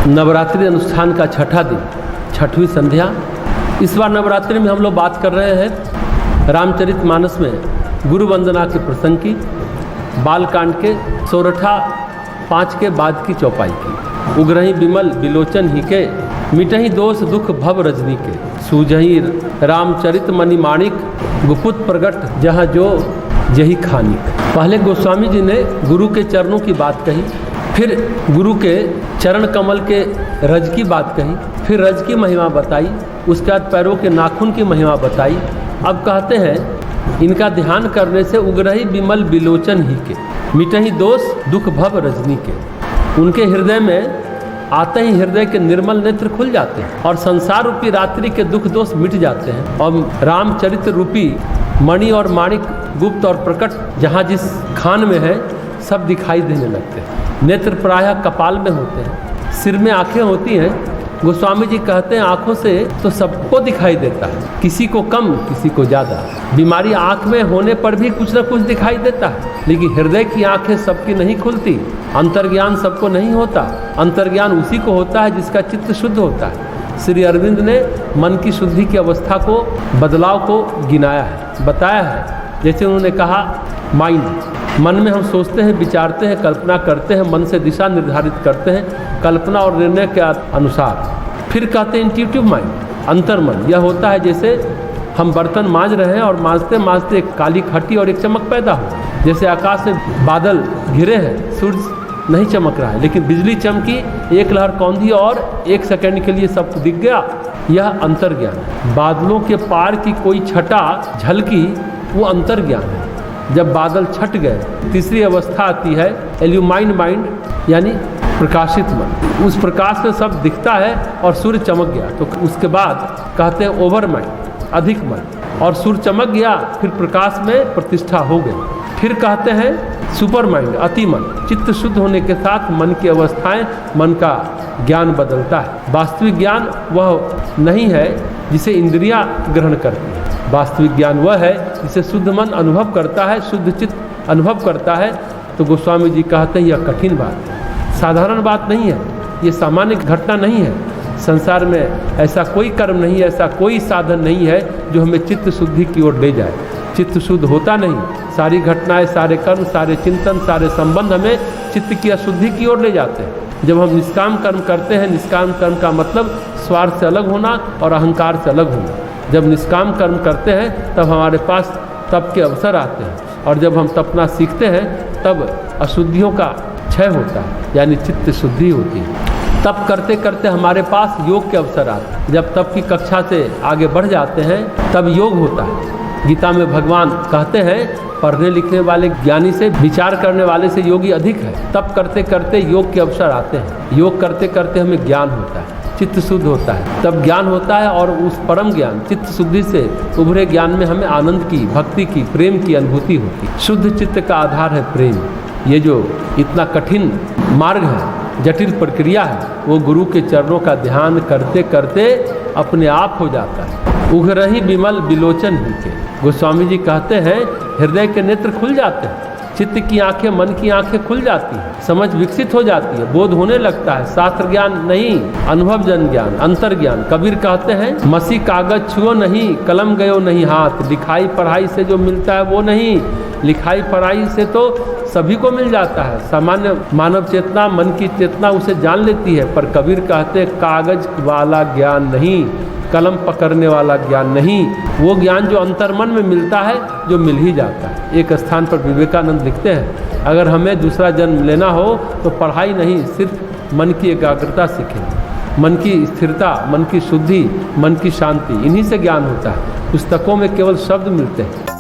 नवरात्रि अनुष्ठान का छठा दिन, छठवीं संध्या। इस बार नवरात्रि में हम लोग बात कर रहे हैं रामचरितमानस में गुरु वंदना के प्रसंग की, बालकांड के सोरठा 5 के बाद की चौपाई की। उग्रही बिमल बिलोचन ही के, मिटही दोष दुख भव रजनी के, सूझही रामचरित मणिमाणिक, गुपुत प्रगट जहाँ जो जही खानिक। पहले गोस्वामी जी ने गुरु के चरणों की बात कही, फिर गुरु के चरण कमल के रज की बात कही, फिर रज की महिमा बताई, उसके बाद पैरों के नाखून की महिमा बताई। अब कहते हैं इनका ध्यान करने से उग्रही बिमल बिलोचन ही के, मिटही दोष दुख भव रजनी के। उनके हृदय में आते ही हृदय के निर्मल नेत्र खुल जाते हैं और संसार रूपी रात्रि के दुख दोष मिट जाते हैं और रामचरित रूपी मणि और माणिक गुप्त और प्रकट जहाँ जिस खान में है सब दिखाई देने लगते हैं। नेत्र प्रायः कपाल में होते हैं, सिर में आंखें होती हैं। गोस्वामी जी कहते हैं आंखों से तो सबको दिखाई देता है, किसी को कम किसी को ज़्यादा। बीमारी आंख में होने पर भी कुछ न कुछ दिखाई देता है, लेकिन हृदय की आंखें सबकी नहीं खुलती। अंतर्ज्ञान सबको नहीं होता, अंतर्ज्ञान उसी को होता है जिसका चित्त शुद्ध होता है। श्री अरविंद ने मन की शुद्धि की अवस्था को, बदलाव को गिनाया है, बताया है। जैसे उन्होंने कहा माइंड, मन में हम सोचते हैं, विचारते हैं, कल्पना करते हैं, मन से दिशा निर्धारित करते हैं कल्पना और निर्णय के अनुसार। फिर कहते हैं इंट्यूटिव माइंड, अंतर्मन। यह होता है जैसे हम बर्तन मांज रहे हैं और मांजते मांजते एक काली खट्टी और एक चमक पैदा हो। जैसे आकाश में बादल घिरे हैं, सूर्य नहीं चमक रहा है, लेकिन बिजली चमकी, एक लहर कौंधी और 1 सेकंड के लिए सब दिख गया। यह अंतर्ज्ञान। बादलों के पार की कोई छटा झलकी, वो अंतर्ज्ञान है। जब बादल छट गए, तीसरी अवस्था आती है एल्यूमाइन माइंड, यानी प्रकाशित मन। उस प्रकाश में सब दिखता है और सूर्य चमक गया, तो उसके बाद कहते हैं ओवर माइंड, अधिक मन। और सूर्य चमक गया, फिर प्रकाश में प्रतिष्ठा हो गई। फिर कहते हैं सुपर माइंड, अति मन। चित्त शुद्ध होने के साथ मन की अवस्थाएं, मन का ज्ञान बदलता है। वास्तविक ज्ञान वह नहीं है जिसे इंद्रियां ग्रहण करती हैं। वास्तविक ज्ञान वह है जिसे शुद्ध मन अनुभव करता है, शुद्ध चित्त अनुभव करता है। तो गोस्वामी जी कहते हैं यह कठिन बात है, साधारण बात नहीं है, ये सामान्य घटना नहीं है। संसार में ऐसा कोई कर्म नहीं है, ऐसा कोई साधन नहीं है जो हमें चित्त शुद्धि की ओर ले जाए। चित्त शुद्ध होता नहीं, सारी घटनाएं, सारे कर्म, सारे चिंतन, सारे संबंध हमें चित्त की अशुद्धि की ओर ले जाते हैं। जब हम निष्काम कर्म करते हैं, निष्काम कर्म का मतलब स्वार्थ से अलग होना और अहंकार से अलग होना। जब निष्काम कर्म करते हैं तब हमारे पास तप के अवसर आते हैं, और जब हम तपना सीखते हैं तब अशुद्धियों का क्षय होता है, यानी चित्त शुद्धि होती है। तप करते करते हमारे पास योग के अवसर आते हैं। जब तप की कक्षा से आगे बढ़ जाते हैं तब योग होता है। गीता में भगवान कहते हैं पढ़ने लिखने वाले ज्ञानी से, विचार करने वाले से योगी अधिक है। तप करते करते योग के अवसर आते हैं, योग करते करते हमें ज्ञान होता है, चित्त शुद्ध होता है, तब ज्ञान होता है। और उस परम ज्ञान, चित्त शुद्धि से उभरे ज्ञान में हमें आनंद की, भक्ति की, प्रेम की अनुभूति होती है। शुद्ध चित्त का आधार है प्रेम। ये जो इतना कठिन मार्ग है, जटिल प्रक्रिया है, वो गुरु के चरणों का ध्यान करते करते अपने आप हो जाता है। उग्रही बिमल बिलोचन ही के, गोस्वामी जी कहते हैं हृदय के नेत्र खुल जाते हैं, चित्त की आंखें, मन की आंखें खुल जाती हैं, समझ विकसित हो जाती है, बोध होने लगता है। शास्त्र ज्ञान नहीं, अनुभव जन ज्ञान, अंतर ज्ञान। कबीर कहते हैं मसी कागज छुओ नहीं, कलम गयो नहीं हाथ। लिखाई पढ़ाई से जो मिलता है वो नहीं, लिखाई पढ़ाई से तो सभी को मिल जाता है। सामान्य मानव चेतना, मन की चेतना उसे जान लेती है, पर कबीर कहते हैं कागज वाला ज्ञान नहीं, कलम पकड़ने वाला ज्ञान नहीं। वो ज्ञान जो अंतर्मन में मिलता है, जो मिल ही जाता है। एक स्थान पर विवेकानंद लिखते हैं अगर हमें दूसरा जन्म लेना हो तो पढ़ाई नहीं, सिर्फ मन की एकाग्रता सीखें। मन की स्थिरता, मन की शुद्धि, मन की शांति, इन्हीं से ज्ञान होता है। पुस्तकों में केवल शब्द मिलते हैं।